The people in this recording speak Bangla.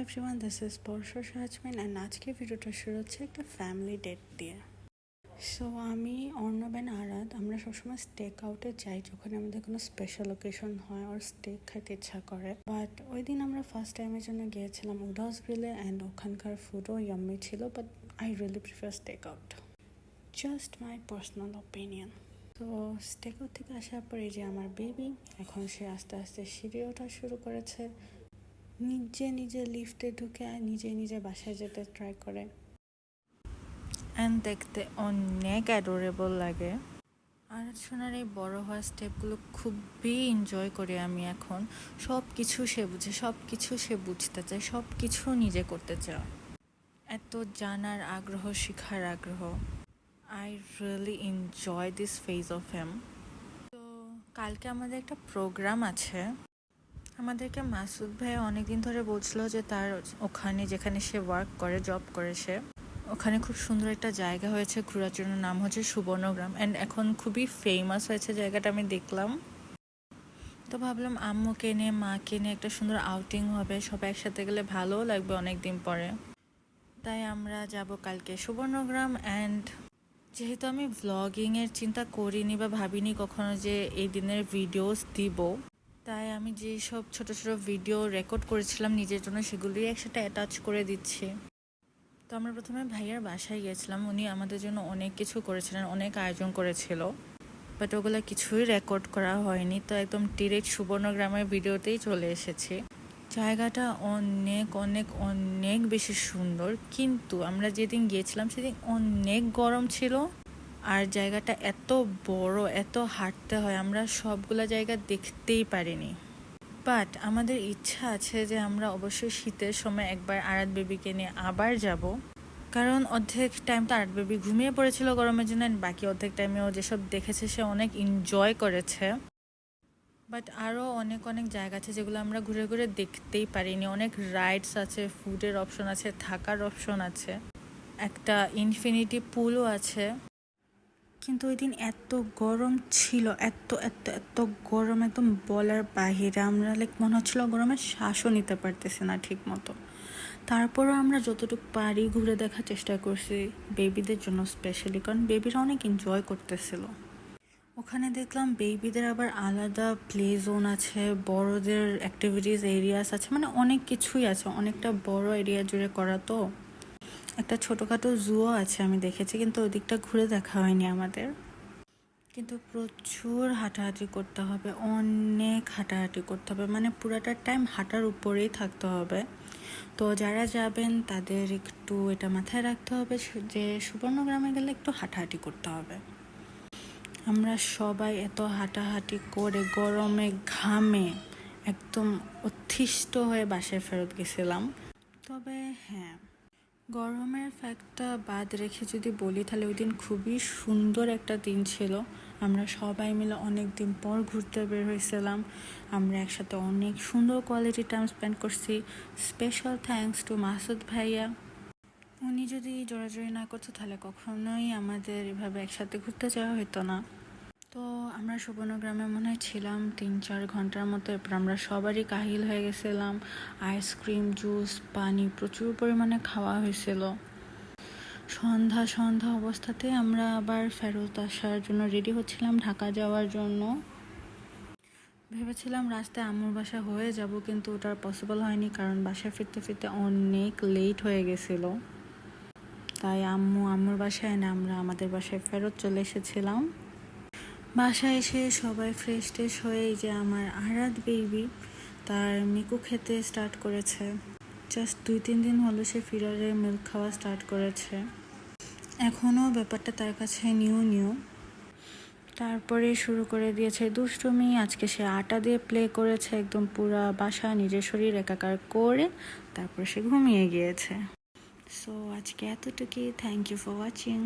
এভরিওয়ান, দিস ইজ পরশু সাজমিন অ্যান্ড আজকে ভিডিওটা শুরু হচ্ছে একটা ফ্যামিলি ডেট দিয়ে। সো আমি অর্ণবেন আরাত আমরা সবসময় স্টেক আউটে যাই যখন আমাদের কোনো স্পেশাল ওকেশন হয় আর স্টেক খাইতে ইচ্ছা করে। বাট ওই দিন আমরা ফার্স্ট টাইমের জন্য গিয়েছিলাম উডাস গ্রিলে অ্যান্ড ওখানকার ফুডও ইয়াম্মি ছিল, but I really prefer steak out, just my personal opinion. তো স্টেক আউট থেকে আসার পরে যে আমার বেবি এখন সে আস্তে আস্তে সিঁড়ি ওঠা শুরু করেছে, নিজে নিজে লিফটে ঢুকে নিজে নিজে বাসায় যেতে ট্রাই করে অ্যান্ড দেখতে অনেক অ্যাডোরেবল লাগে। আর সোনার এই বড় হওয়া স্টেপগুলো খুবই এনজয় করি আমি এখন। সব কিছু সে বুঝে, সব কিছু সে বুঝতে চায়, সব কিছু নিজে করতে চায়। এত জানার আগ্রহ, শেখার আগ্রহ। I really enjoy this phase of them. তো কালকে আমাদের একটা প্রোগ্রাম আছে। আমাদেরকে মাসুদ ভাই অনেকদিন ধরে বলছিল যে তার ওখানে যেখানে সে ওয়ার্ক করে, জব করে সে, ওখানে খুব সুন্দর একটা জায়গা হয়েছে ঘোরার জন্য, নাম হচ্ছে সুবর্ণগ্রাম। অ্যান্ড এখন খুবই ফেমাস হয়েছে জায়গাটা, আমি দেখলাম। তো ভাবলাম আম্মুকে নিয়ে মাকে নিয়ে একটা সুন্দর আউটিং হবে, সবাই একসাথে গেলে ভালোও লাগবে অনেক দিন পরে। তাই আমরা যাব কালকে সুবর্ণগ্রাম। অ্যান্ড যেহেতু আমি ভ্লগিংয়ের চিন্তা করিনি বা ভাবিনি কখনো যে এই দিনের ভিডিওস দিব, তাই আমি যেসব ছোট ছোট ভিডিও রেকর্ড করেছিলাম নিজের জন্য সেগুলোই একসাথে অ্যাটাচ করে দিচ্ছি। তো আমরা প্রথমে ভাইয়ার বাসায় গিয়েছিলাম, উনি আমাদের জন্য অনেক কিছু করেছিলেন, অনেক আয়োজন করেছিল, বাট ওগুলো কিছুই রেকর্ড করা হয়নি। তো একদম ডিরেক্ট সুবর্ণগ্রামের ভিডিওতেই চলে এসেছি। জায়গাটা অনেক অনেক অনেক বেশি সুন্দর, কিন্তু আমরা যেদিন গিয়েছিলাম সেদিন অনেক গরম ছিল। আর জায়গাটা এত বড়, এত হাঁটতে হয়, আমরা সবগুলা জায়গা দেখতেই পারিনি। বাট আমাদের ইচ্ছা আছে যে আমরা অবশ্যই শীতের সময় একবার আরাত বেবিকে নিয়ে আবার যাব, কারণ অর্ধেক টাইম তো আরাত বেবি ঘুমিয়ে পড়েছিল গরমের জন্য, বাকি অর্ধেক টাইমে ও যেসব দেখেছে সে অনেক এনজয় করেছে। বাট আরও অনেক অনেক জায়গা আছে যেগুলো আমরা ঘুরে ঘুরে দেখতেই পারিনি। অনেক রাইডস আছে, ফুডের অপশন আছে, থাকার অপশন আছে, একটা ইনফিনিটি পুলও আছে। কিন্তু ওই দিন এত গরম ছিল, এত এত এত গরম, একদম বলার বাহিরে। আমরা মনে হচ্ছিল গরমে শ্বাসও নিতে পারতেছি না ঠিক মতো। তারপরও আমরা যতটুকু পারি ঘুরে দেখার চেষ্টা করছি, বেবিদের জন্য স্পেশালি, কারণ বেবিরা অনেক এনজয় করতেছিল। ওখানে দেখলাম বেবিদের আবার আলাদা প্লে জোন আছে, বড়দের অ্যাক্টিভিটিস এরিয়াস আছে, মানে অনেক কিছুই আছে, অনেকটা বড় এরিয়া জুড়ে করা। তো একটা ছোটোখাটো জুও আছে আমি দেখেছি, কিন্তু ওই দিকটা ঘুরে দেখা হয়নি আমাদের। কিন্তু প্রচুর হাঁটাহাঁটি করতে হবে, অনেক হাঁটাহাঁটি করতে হবে, মানে পুরাটা টাইম হাঁটার উপরেই থাকতে হবে। তো যারা যাবেন তাদের একটু এটা মাথায় রাখতে হবে যে সুবর্ণগ্রামে গেলে একটু হাঁটাহাঁটি করতে হবে। আমরা সবাই এত হাঁটাহাঁটি করে গরমে ঘামে একদম অতিষ্ঠ হয়ে বাসায় ফেরত গেছিলাম। তবে হ্যাঁ, গরমের ফ্যাক্টটা বাদ রেখে যদি বলি তাহলে ওই দিন খুবই সুন্দর একটা দিন ছিল। আমরা সবাই মিলে অনেক দিন পর ঘুরতে বের হয়েছিলাম, আমরা একসাথে অনেক সুন্দর কোয়ালিটি টাইম স্পেন্ড করছি। স্পেশাল থ্যাঙ্কস টু মাসুদ ভাইয়া, উনি যদি জোরাজোরি না করতো তাহলে কখনোই আমাদের এভাবে একসাথে ঘুরতে যাওয়া হতো না। তো আমরা সুবর্ণগ্রামে মনে হয় ছিলাম 3-4 ঘন্টার মতো। এরপর আমরা সবারই কাহিল হয়ে গেছিলাম, আইসক্রিম, জুস, পানি প্রচুর পরিমাণে খাওয়া হয়েছিল। সন্ধ্যা অবস্থাতে আমরা আবার ফেরত আসার জন্য রেডি হচ্ছিলাম ঢাকা যাওয়ার জন্য। ভেবেছিলাম রাস্তায় আম্মুর বাসা হয়ে যাব, কিন্তু ওটা পসিবল হয়নি, কারণ বাসায় ফিরতে ফিরতে অনেক লেট হয়ে গেছিলো। তাই আম্মুর বাসায় না, আমরা আমাদের বাসায় ফেরত চলে এসেছিলাম। বাসায় এসে সবাই ফ্রেশ ট্রেশ হয়ে এই যে আমার আরাত বেবি তার মিকু খেতে স্টার্ট করেছে। জাস্ট 2-3 দিন হলো সে ফিডারের মিল্ক খাওয়া স্টার্ট করেছে, এখনও ব্যাপারটা তার কাছে নিউ। তারপরে শুরু করে দিয়েছে দুষ্টুমি। আজকে সে আটা দিয়ে প্লে করেছে একদম পুরা বাসা, নিজের শরীর একাকার করে, তারপর সে ঘুমিয়ে গিয়েছে। সো আজকে এতটুকুই। Thank you for watching.